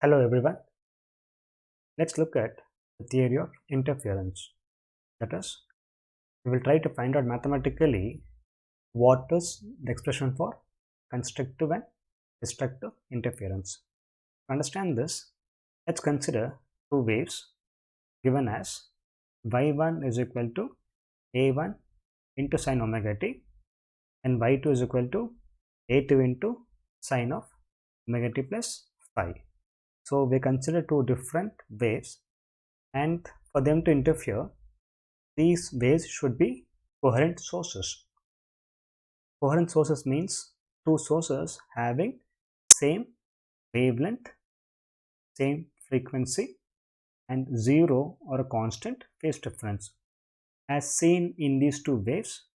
Hello everyone. Let's look at the theory of interference. That is, we will try to find out mathematically what is the expression for constructive and destructive interference. To understand this, let's consider two waves given as y1 is equal to a1 into sine omega t and y2 is equal to a2 into sine of omega t plus phi. So we consider two different waves, and for them to interfere, these waves should be coherent sources. Coherent sources means two sources having same wavelength, same frequency, and zero or a constant phase difference. As seen in these two waves,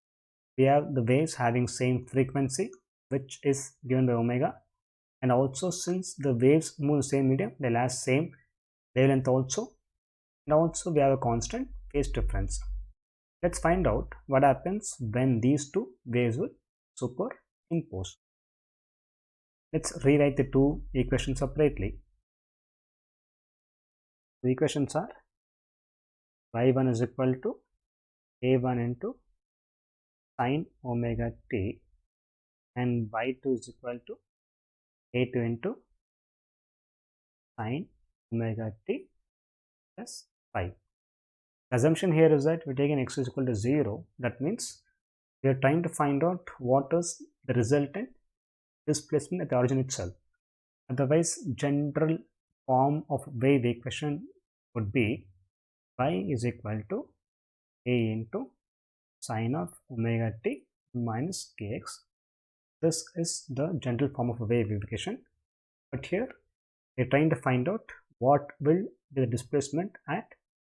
we have the waves having same frequency, which is given by omega, and also since the waves move in the same medium, they'll have same wavelength also, and also we have a constant phase difference. Let's find out what happens when these two waves will superimpose. Let's rewrite the two equations separately. The equations are y1 is equal to a1 into sine omega t and y2 is equal to a2 into sine omega t plus phi. The assumption here is that we take an x is equal to 0. That means we are trying to find out what is the resultant displacement at the origin itself. Otherwise, general form of wave equation would be y is equal to a into sine of omega t minus kx. This is the general form of a wave equation, but here we are trying to find out what will be the displacement at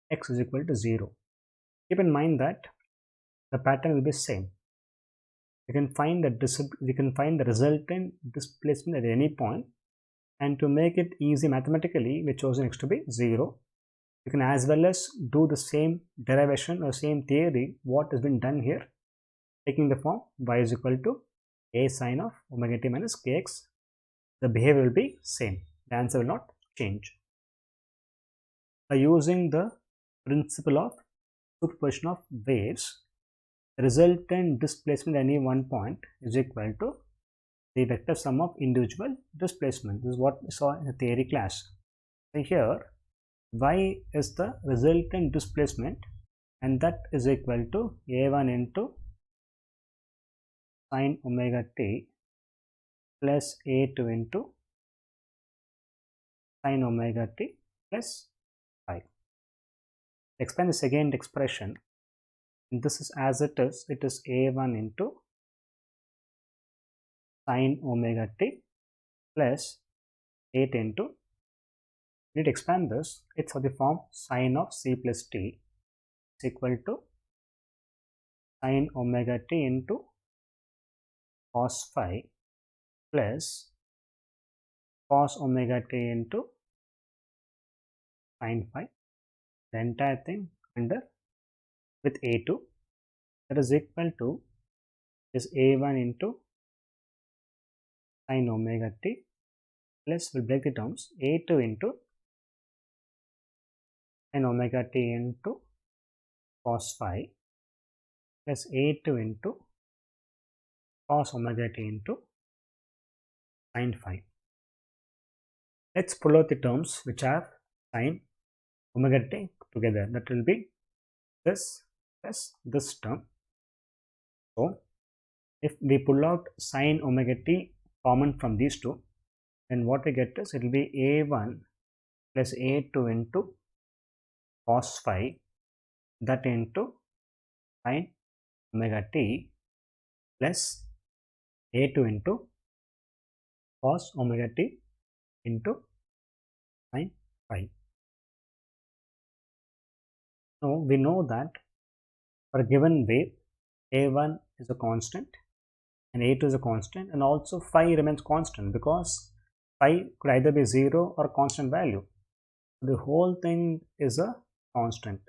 x is equal to 0. Keep in mind that the pattern will be same. We can find the resultant displacement at any point, and to make it easy mathematically, we chosen x to be 0. You can as well as do the same derivation or same theory what has been done here, taking the form y is equal to a sine of omega t minus kx. The behavior will be same. The answer will not change. By using the principle of superposition of waves, the resultant displacement at any one point is equal to the vector sum of individual displacement. This is what we saw in the theory class. So here y is the resultant displacement, and that is equal to a1 into sine omega t plus a2 into sine omega t plus phi. Expand the second expression, and this is as it is a1 into sine omega t plus 8 into, we need to expand this, it's for the form sine of c plus t is equal to sine omega t into cos phi plus cos omega t into sine phi, the entire thing under with a2, that is equal to is a1 into sine omega t plus, we'll break the terms, a2 into sine omega t into cos phi plus a2 into cos omega t into sine phi. Let's pull out the terms which have sine omega t together. That will be this plus this term. So if we pull out sine omega t common from these two, then what we get is it will be a1 plus a2 into cos phi, that into sine omega t plus a2 into cos omega t into sine phi. Now we know that for a given wave, a1 is a constant and a2 is a constant, and also phi remains constant because phi could either be 0 or constant value. The whole thing is a constant.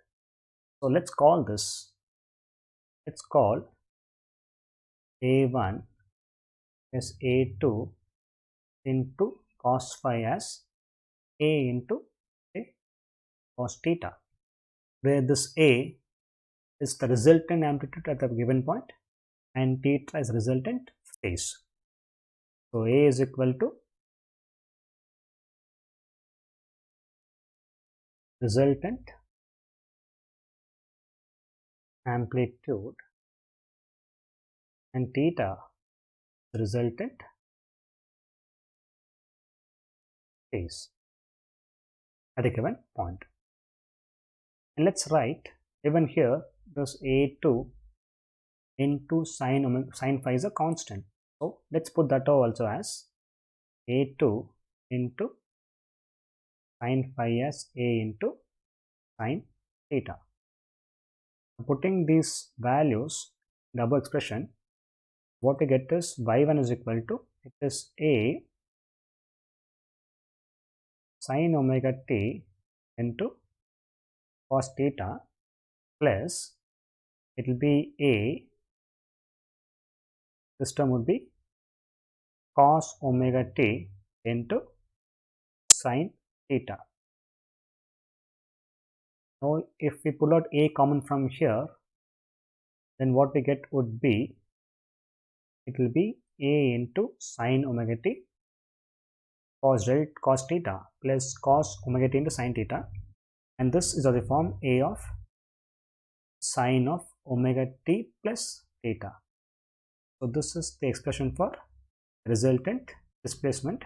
So let's call this, let's call a1 plus a2 into cos phi as A into say, cos theta, where this A is the resultant amplitude at the given point and theta is resultant phase. So A is equal to resultant amplitude and theta resultant phase at a given point. And let's write even here this A2 into sine phi is a constant. So let's put that also as A2 into sine phi as A into sine theta. Putting these values in the above expression, what we get is y1 is equal to, it is A sine omega t into cos theta plus it will be A, this term would be cos omega t into sine theta. Now if we pull out A common from here, then what we get would be, it will be A into sine omega t cos theta plus cos omega t into sine theta, and this is of the form A of sine of omega t plus theta. So this is the expression for resultant displacement.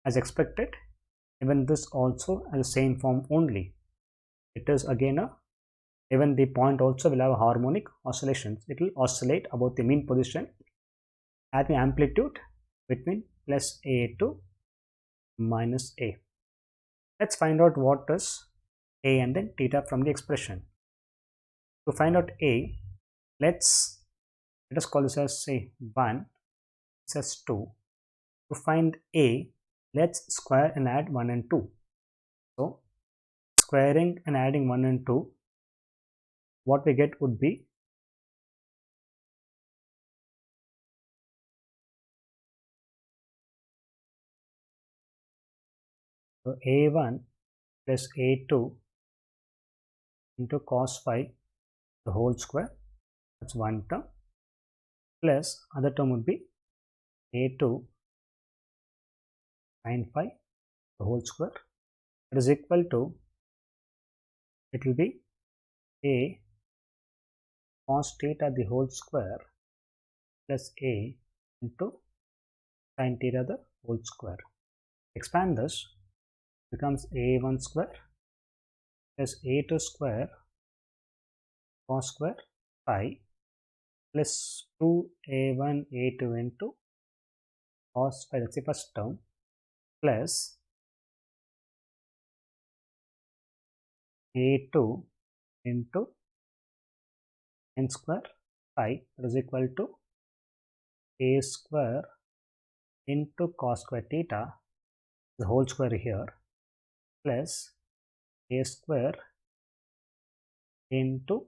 As expected, even this also has the same form only. It is again even the point also will have harmonic oscillations. It will oscillate about the mean position at the amplitude between plus A to minus A. Let's find out what is A and then theta from the expression. To find out A, let us call this as say 1, this as 2. To find A, let's square and add 1 and 2. So squaring and adding 1 and 2, what we get would be so A1 plus A2 into cos phi the whole square, that's one term, plus other term would be A2 sin phi the whole square, that is equal to, it will be A cos theta the whole square plus A into sin theta the whole square. Expand this, becomes A1 square plus A2 square cos square phi plus 2A1 A2 into cos phi, that's the first term, plus A2 into n square phi, that is equal to A square into cos square theta the whole square here plus A square into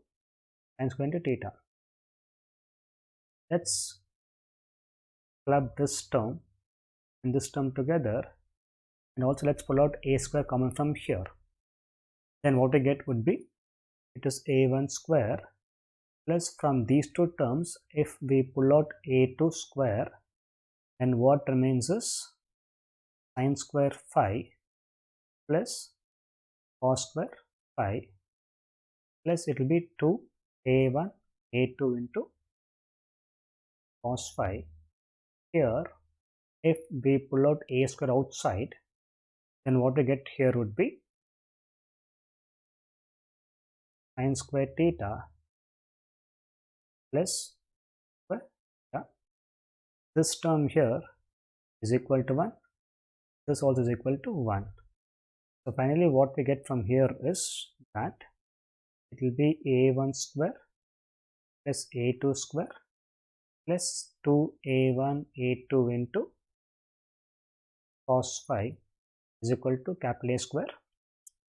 sin square into theta. Let's club this term and this term together, and also let's pull out A square common from here. Then what we get would be, it is A1 square plus from these two terms, if we pull out A2 square, then what remains is sin square phi plus cos square phi plus it will be 2A1 A2 into cos phi. Here if we pull out A square outside, then what we get here would be sin square theta plus square theta. This term here is equal to 1, this also is equal to 1. So finally what we get from here is that it will be A1 square plus A2 square plus 2A1 A2 into cos phi is equal to capital A square.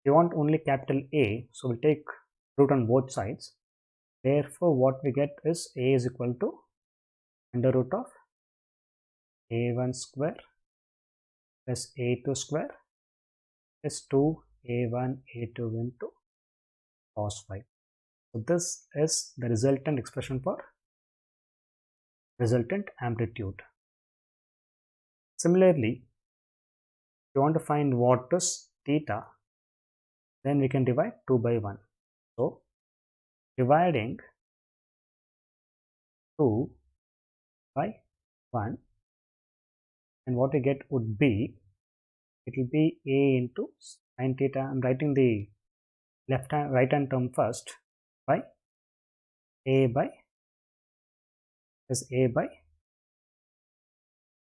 We want only capital A, so we'll take root on both sides. Therefore what we get is A is equal to under root of A1 square plus A2 square is 2a1 a2 into cos phi. So this is the resultant expression for resultant amplitude. Similarly, if you want to find what is theta, then we can divide 2 by 1. So dividing 2 by 1, and what we get would be, it will be a into sin theta. I'm writing the right hand term first, by a by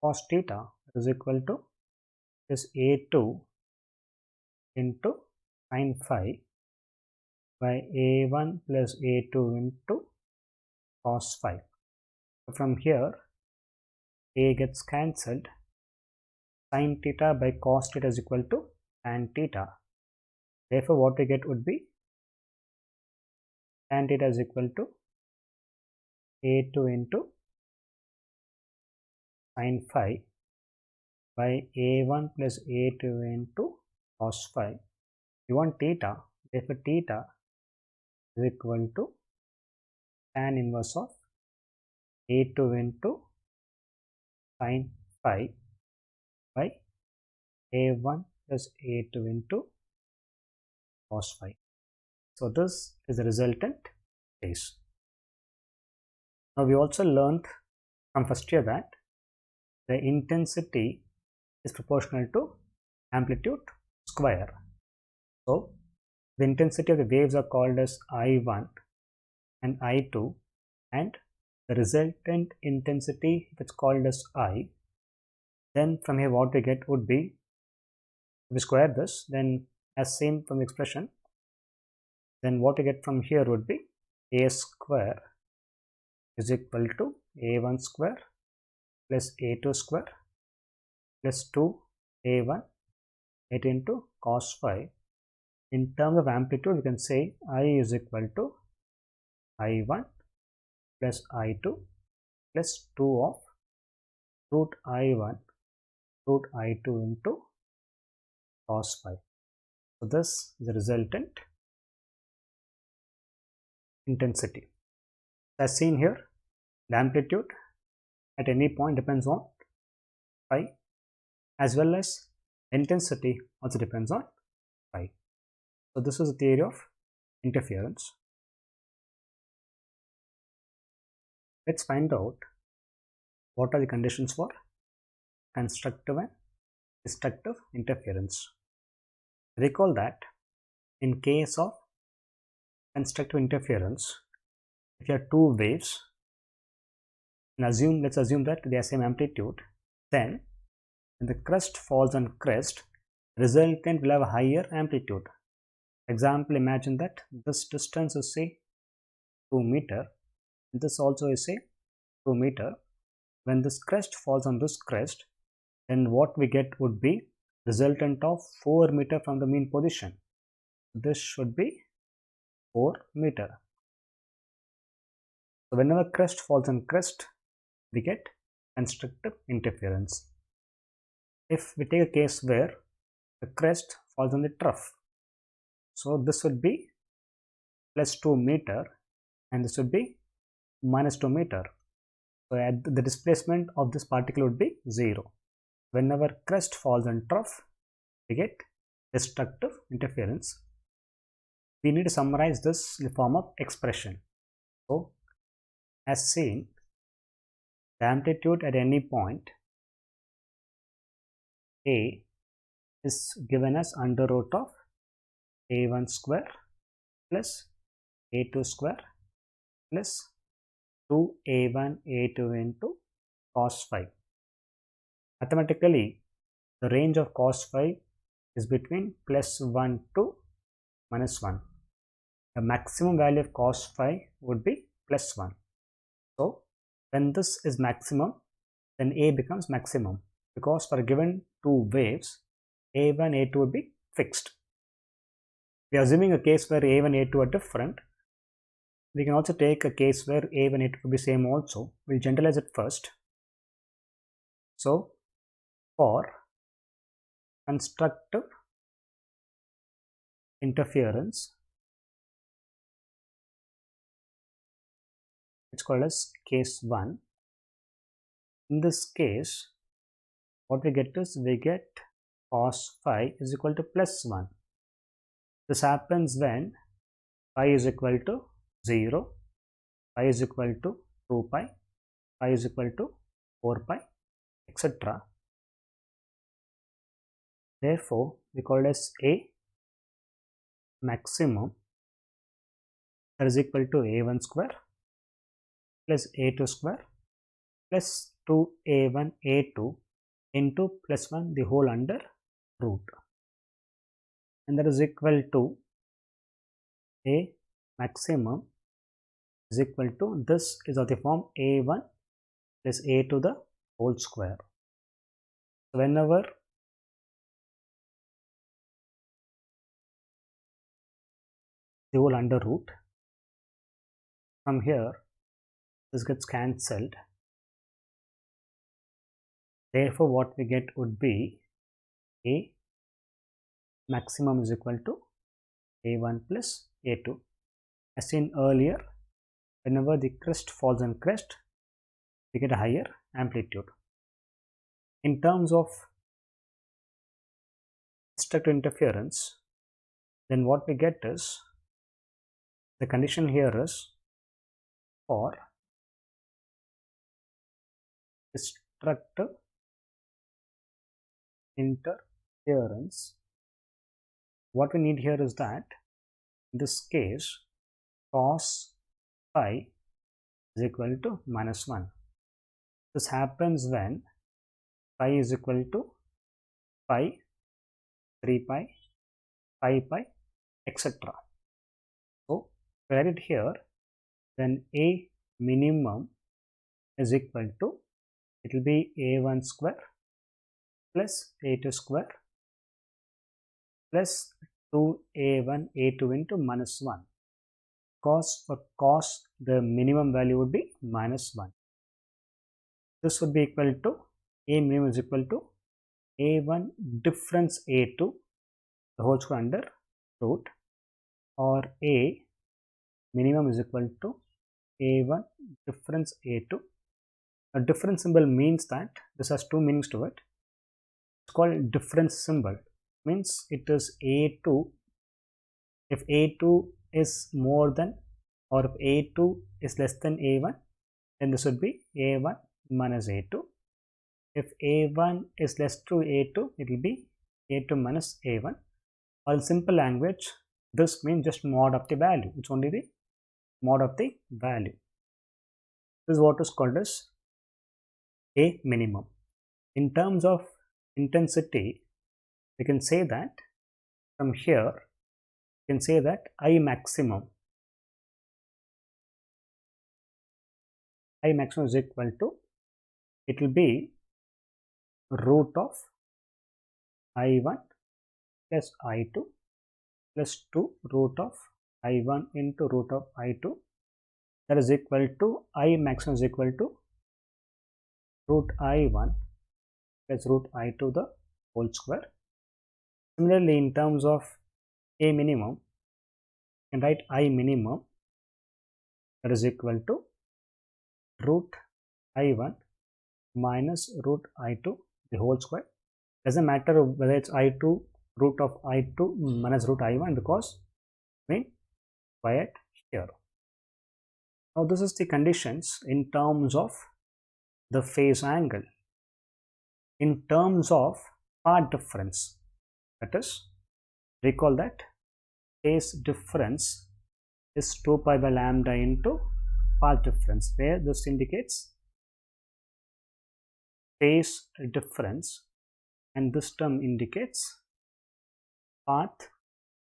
cos theta is equal to is a2 into sin phi by a1 plus a2 into cos phi. So from here, a gets cancelled. Sin theta by cos theta is equal to tan theta. Therefore, what we get would be tan theta is equal to a2 into sin phi by a1 plus a2 into cos phi. We want theta, therefore theta is equal to tan inverse of a2 into sin phi by a1 plus a2 into cos phi. So this is the resultant phase. Now we also learned from first year that the intensity is proportional to amplitude square. So the intensity of the waves are called as I1 and I2, and the resultant intensity, if it's called as I, then from here what we get would be, if we square this, then as seen from the expression, then what we get from here would be a square is equal to a1 square plus a2 square plus 2a1 8 into cos phi. In terms of amplitude, we can say I is equal to I1 plus I2 plus 2 of root I1 root I2 into cos phi. So this is the resultant intensity. As seen here, the amplitude at any point depends on phi, as well as intensity also depends on phi. So this is the theory of interference. Let's find out what are the conditions for constructive and destructive interference. Recall that in case of constructive interference, if you have two waves, and let's assume that they are same amplitude, then when the crest falls on crest, resultant will have a higher amplitude. Example, imagine that this distance is say 2 meter, and this also is say 2 meter. When this crest falls on this crest, then what we get would be resultant of 4 meter from the mean position. This should be 4 meter. So whenever crest falls on crest, we get constructive interference. If we take a case where the crest falls on the trough, so this would be plus 2 meter and this would be minus 2 meter. So at the displacement of this particle would be 0. Whenever crest falls on trough, we get destructive interference. We need to summarize this in the form of expression. So as seen, the amplitude at any point A is given as under root of a1 square plus a2 square plus 2a1 a2 into cos phi. Mathematically, the range of cos phi is between plus 1 to minus 1. The maximum value of cos phi would be plus 1. So when this is maximum, then A becomes maximum, because for given two waves, A1, A2 would be fixed. We are assuming a case where A1, A2 are different. We can also take a case where A1, A2 will be same also. We'll generalize it first. So for constructive interference, it's called as case 1. In this case, what we get is we get cos phi is equal to plus 1. This happens when phi is equal to 0, phi is equal to 2 pi, phi is equal to 4 pi, etc. Therefore, we call it as A maximum, that is equal to A1 square plus A2 square plus 2A1 A2 into plus 1 the whole under root, and that is equal to A maximum is equal to, this is of the form A1 plus A to the whole square. So whenever the whole under root, from here this gets cancelled, therefore what we get would be A maximum is equal to A1 plus A2. As seen earlier, whenever the crest falls on crest, we get a higher amplitude. In terms of constructive interference, then what we get is, the condition here is for destructive interference. What we need here is that, in this case, cos phi is equal to minus 1. This happens when phi is equal to pi, 3 pi, 5 pi, etc. So, if we write it here, then A minimum is equal to, it will be A1 square plus A2 square plus 2A1 A2 into minus 1. Cos, for cos, the minimum value would be minus 1. This would be equal to, A minimum is equal to A1 difference A2 the whole square under root, or A minimum is equal to A1 difference A2. A difference symbol means that this has two meanings to it. It's called difference symbol, means it is A2. If A2 is more than, or if A2 is less than A1, then this would be A1 minus A2. If A1 is less to A2, it will be A2 minus A1. Or in simple language, this means just mod of the value. It's only the mod of the value. This is what is called as A minimum. In terms of intensity, we can say that from here, we can say that I maximum is equal to, it will be root of I1 plus I2 plus 2 root of I1 into root of I2, that is equal to, I maximum is equal to root I1 plus root I2 the whole square. Similarly, in terms of A minimum, you can write I minimum, that is equal to root I1 minus root I2 the whole square. Doesn't matter whether it's I2 root of I2 minus root I1, because we squared here. Now this is the conditions in terms of the phase angle. In terms of path difference, that is, recall that phase difference is 2 pi by lambda into path difference, where this indicates phase difference and this term indicates path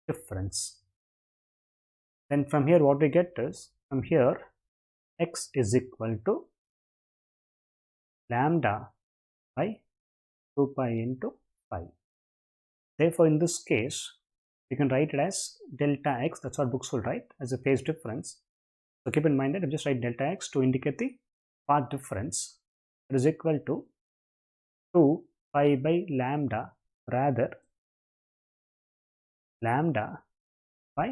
difference. Then from here what we get is, from here x is equal to lambda by 2 pi into pi. Therefore, in this case, you can write it as delta x, that's what books will write, as a phase difference. So keep in mind that I just write delta x to indicate the path difference. It is equal to 2 pi by lambda, rather lambda by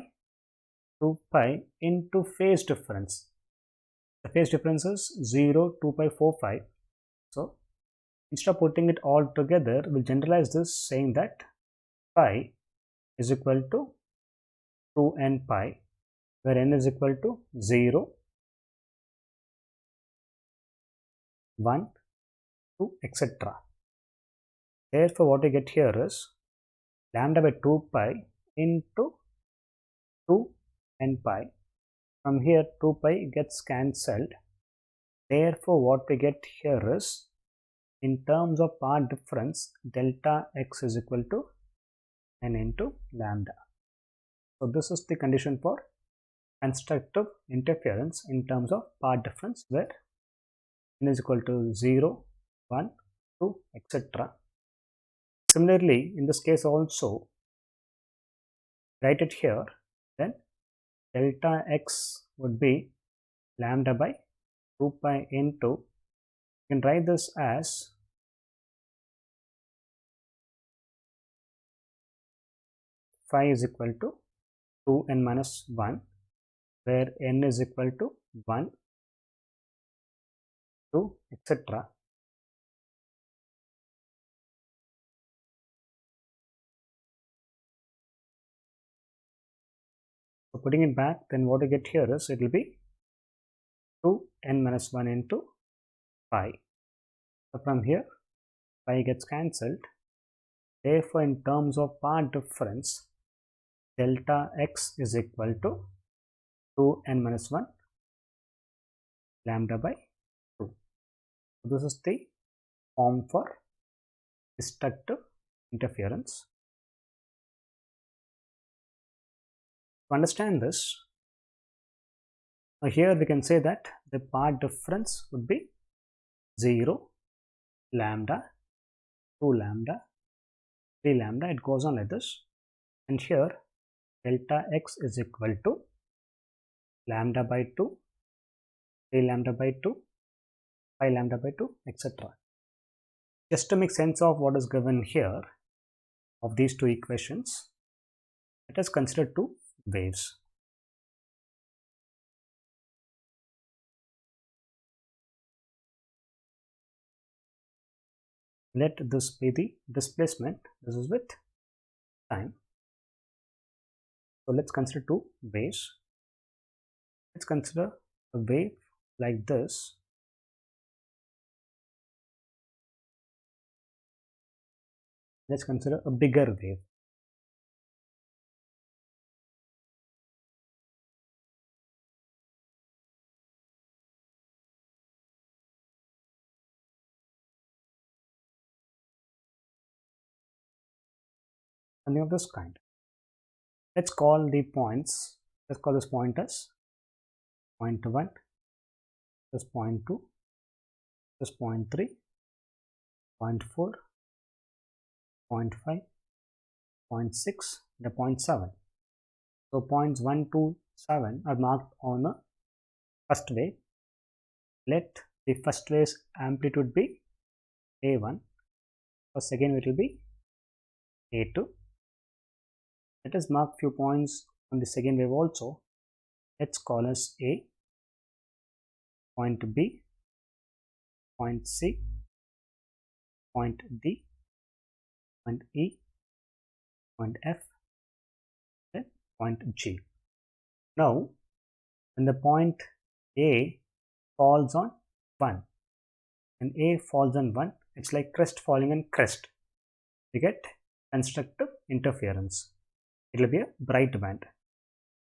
2 pi into phase difference. The phase difference is 0, 2 pi, 4, 5. So instead of putting it all together, we'll generalize this saying that pi is equal to 2n pi, where n is equal to 0, 1, 2, etc. Therefore, what we get here is lambda by 2 pi into 2n pi. From here 2 pi gets cancelled. Therefore, what we get here is, in terms of path difference, delta x is equal to n into lambda. So this is the condition for constructive interference in terms of path difference, where n is equal to 0, 1, 2, etc. Similarly, in this case also, write it here, then delta x would be lambda by 2 pi into, you can write this as phi is equal to 2n minus 1, where n is equal to 1, 2, etc. So putting it back, then what we get here is, it will be 2n minus 1 into pi. So from here pi gets cancelled. Therefore, in terms of path difference, delta x is equal to 2n minus 1 lambda by 2. So this is the form for destructive interference. To understand this, here we can say that the path difference would be 0, lambda, 2 lambda, 3 lambda, it goes on like this. And here delta x is equal to lambda by 2, 3 lambda by 2, 5 lambda by 2, etc. Just to make sense of what is given here of these two equations, let us consider two waves. Let this be the displacement. This is with time. So let's consider two waves. Let's consider a wave like this. Let's consider a bigger wave. Something of this kind. Let's call the points. Let's call this point as point 1, this point 2, this point 3, point 4, point 5, point 6, the point 7. So points 1 to 7 are marked on the first wave. Let the first wave's amplitude be A1. For second wave it will be A2. Let us mark few points on the second wave also. Let's call as A, point B, point C, point D, point E, point F, then point G. Now, when the point A falls on 1, when A falls on 1, it's like crest falling on crest. We get constructive interference. It will be a bright band.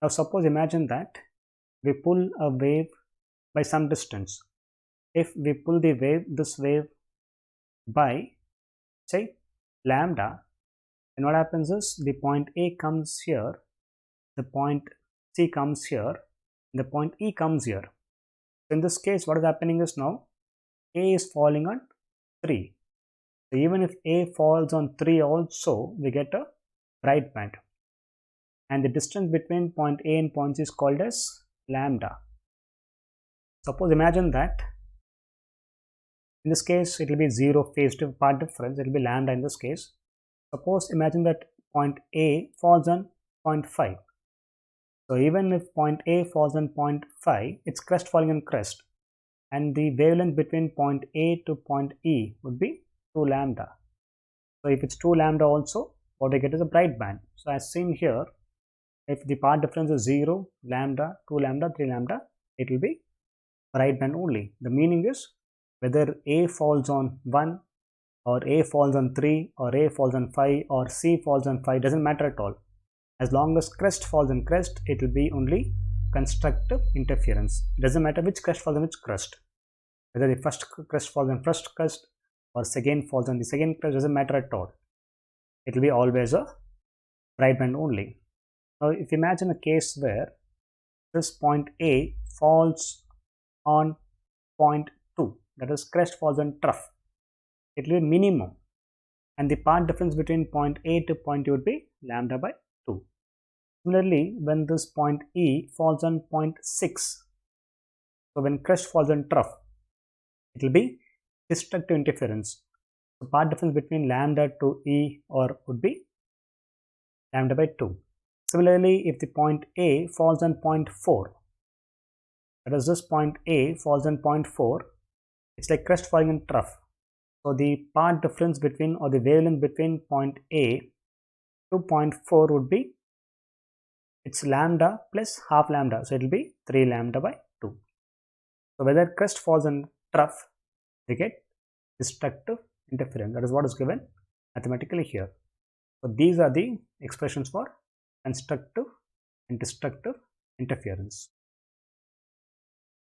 Now suppose, imagine that we pull a wave by some distance. If we pull the wave, this wave by say lambda, then what happens is the point A comes here, the point C comes here, and the point E comes here. So in this case, what is happening is, now A is falling on 3. So even if A falls on 3 also, we get a bright band. And the distance between point A and point C is called as lambda. Suppose, imagine that in this case it will be 0 phase path difference, it will be lambda in this case. Suppose, imagine that point A falls on point 5. So even if point A falls on point phi, it's crest falling on crest, and the wavelength between point A to point E would be 2 lambda. So if it's 2 lambda also, what I get is a bright band. So as seen here, if the path difference is 0, lambda, 2 lambda, 3 lambda, it will be bright band only. The meaning is whether A falls on 1 or A falls on 3 or A falls on 5 or C falls on 5, doesn't matter at all. As long as crest falls on crest, it will be only constructive interference. It doesn't matter which crest falls on which crest. Whether the first crest falls on first crest or second falls on the second crest, doesn't matter at all. It will be always a bright band only. Now if you imagine a case where this point A falls on point 2, that is crest falls on trough, it will be minimum, and the path difference between point A to point 2 would be lambda by 2. Similarly, when this point E falls on point 6, so when crest falls on trough, it will be destructive interference. The path difference between lambda to E would be lambda by 2. Similarly, if the point A falls on point 4, that is this point A falls on point 4, it's like crest falling on trough. So the path difference between, or the wavelength between point A to point 4 would be, it's lambda plus half lambda, so it will be 3 lambda by 2. So whether crest falls on trough, they get destructive interference. That is what is given mathematically here. So these are the expressions for constructive and destructive interference.